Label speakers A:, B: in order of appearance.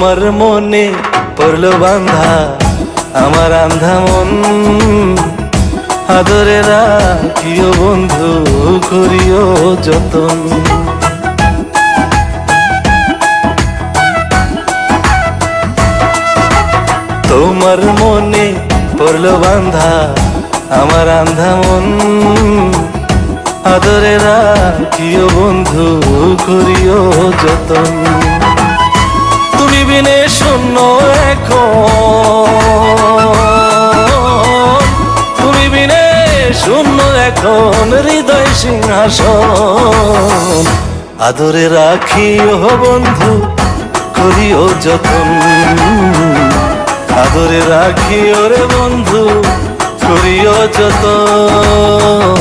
A: তোমার মনে পড়লো বান্ধা আমার আন্ধা মন, আদরে রাখিও বন্ধু করিও যতন। তোমার মনে পড়লো বান্ধা আমার আন্ধা মন, আদরে রাখিও বন্ধু করিও যতন। তুমি বিনে শূন্য এখন, তুমি বিনে শূন্য এখন হৃদয় সিংহাসন, আদরে রাখিও বন্ধু করিও যতন, আদরে রাখিও রে বন্ধু করিও যতন।